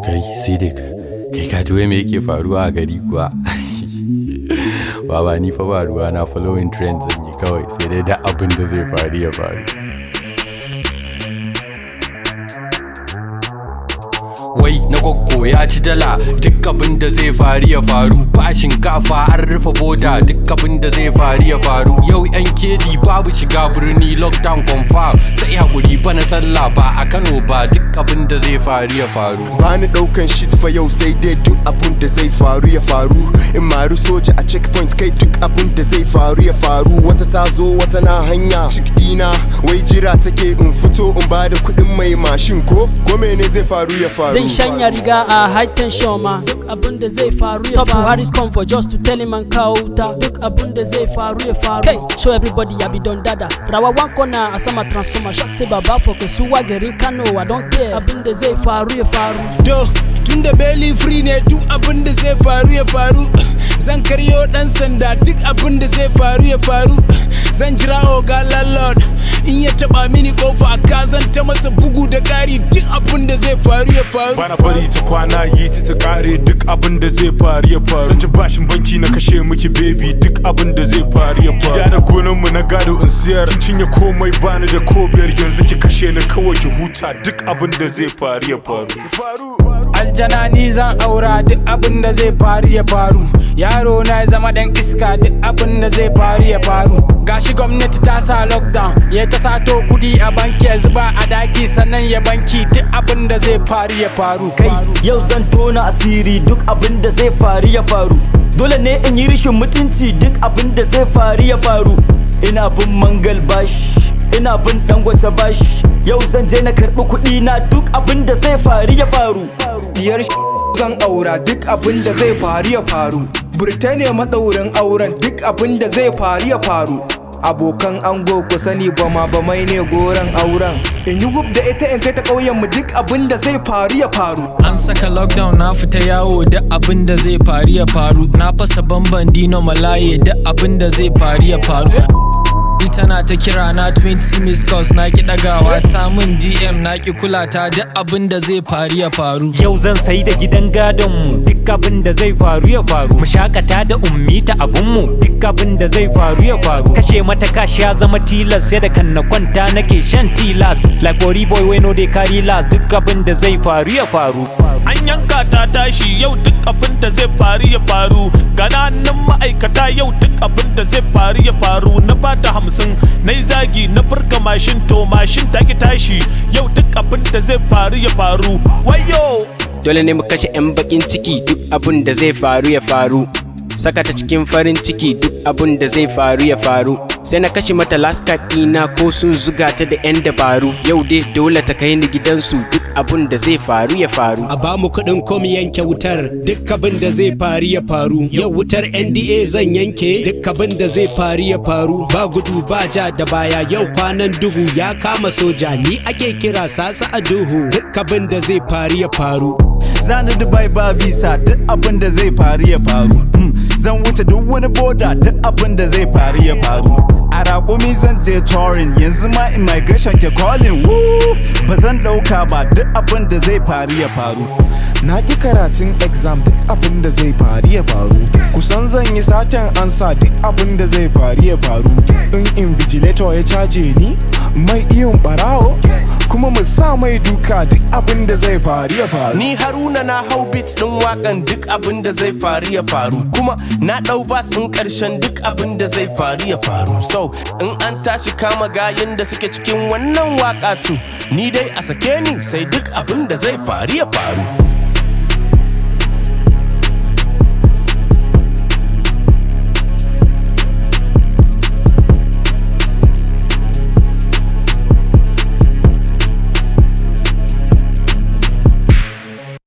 Kai Sidik, kai ka ji wai me yake faruwa a gari kuwa? Baba ni fa ba ruwa na following trends zan yi kawai sai dai da abin da zai faru ya faru. Wai na gwaggo ya ci dala duk abin da zai faru ya faru. Ba shinkafa an rufe boda duk abin da zai faru ya faru. Yau yan kedi babu shiga birni lockdown confirm. Sai hakuri bana sallah ba a Kano ba duk abin da zai faru ya faru. Bani daukan shit fa yau sai dai duk abin da zai faru ya faru. In maru soja a checkpoint kai duk abin da zai faru ya faru. Wata ta zo wata na hanya cikdina wai jira take in fito in bada kuɗin mai mashin ko mene zai faru ya faru. Zan shanya riga a high tension ma duk abin da zai faru ya faru. Stop Buhari's come for just to tell him and kawo wuta duk abin da zai faru ya faru. Hey, show everybody I be don dada. Rawa one corner a sama transformer shot say baba for Kesuwa garin Kano I don't care abin da zai faru ya faru. Tunda belly free ne duk abin da zai faru ya faru. Zan karyo dan sanda duk abin da zai faru ya faru. Zan jira oga landlord in ya taba mini kofa ka zan ta masa bugu da kari duk abin da zai faru ya faru. Bana bari ta kwana yi ta kare duk abin da zai faru ya faru. Zan ci bashin banki na kashe miki baby duk abin da zai faru ya faru. Gida da gonan mu na gado in siyar cinye komai bani da kobiyar yanzu ki kashe ni kawai ki huta duk abin da zai faru ya faru. Aljana ni zan aura duk abin da zai faru ya faru. Yaro na ya zama dan iska duk abin da zai faru ya faru. Gashi gwamnati ta sa lockdown ya ta sato kudi a banki ya zuba a daki sannan ya banki duk abin da zai faru ya faru. Kai yau zan tona asiri duk abin da zai faru ya faru. Dole ne in yi rishin mutunci duk abin da zai faru ya faru. Ina bin mangal bashi, ina bin Dangote bashi. Yau zan je na karɓi kuɗi na duk abin da zai faru ya faru. Diyar zan aura duk abin da zai faru ya faru. Burtaniya madaurin auren duk abin da zai faru ya faru. Abokan ango ku sani bama-bamai ne goron auren. In yi gub da ita in kai ta ƙauyen mu duk abin da zai faru ya faru. An saka lockdown na fita yawo duk abin da zai faru ya faru. Na fasa bamban dino malaye duk abin da zai faru ya faru. Tana ta kira na 20 missed calls na ki dagawa ta min DM na ki kula ta duk abin da zai faru ya faru. Yau zan sai da gidan gadon mu duk abin da zai faru ya faru. Mu shakata da ummi ta abun mu duk abin da zai faru ya faru. Kashe mata kashi ya zama tilas sai da kan na kwanta nake shan tilas. Like Ori boy we no dey carry last duk abin da zai faru ya faru. An yanka ta tashi yau duk abin da zai faru ya faru. Gananan ma'aikata yau duk abin da zai faru ya faru. Na bata 50 na yi zagi na furka mashin to mashin ta ki tashi yau duk abin da zai faru ya faru. Wayo! Dole ne mu kashe 'yan bakin ciki duk abin da zai faru ya faru. Saka ta cikin farin ciki duk abin da zai faru ya faru. Sai na kashe mata last card ɗina ko sun zuga ta da 'yan dabaru. Yau dai dole ta kai ni gidansu duk abin da zai faru ya faru. A ba mu kuɗin kom yanke wutar duk abin da zai faru ya faru. Yau wutar NDA zan yanke duk abin da zai faru ya faru. Ba gudu ba ja da baya yau kwanan duhu ya kama soja ni ake kira sasa a duhu duk abin da zai faru ya faru. Zani Dubai ba visa duk abin da zai faru ya faru. Zan wuce duk wani boda duk abin da zai faru ya faru. A raƙumi zan je touring yanzu ma immigration ke calling. Ba zan ɗauka ba duk abin da zai faru ya faru. Na ƙi karatun exam duk abin da zai faru ya faru. Kusan zan yi satan ansa duk abin da zai faru ya faru. In invigilator ya caje ni mai iyon barawo kuma mu sa mai duka duk abin da zai faru ya faru. Ni Haruna na hau beat din wakan duk abin da zai faru ya faru. Kuma na dau verse in karshen duk abin da zai faru ya faru. So in an tashi kama gayin da suke cikin wannan waka tu ni dai a sake ni sai duk abin da zai faru ya faru.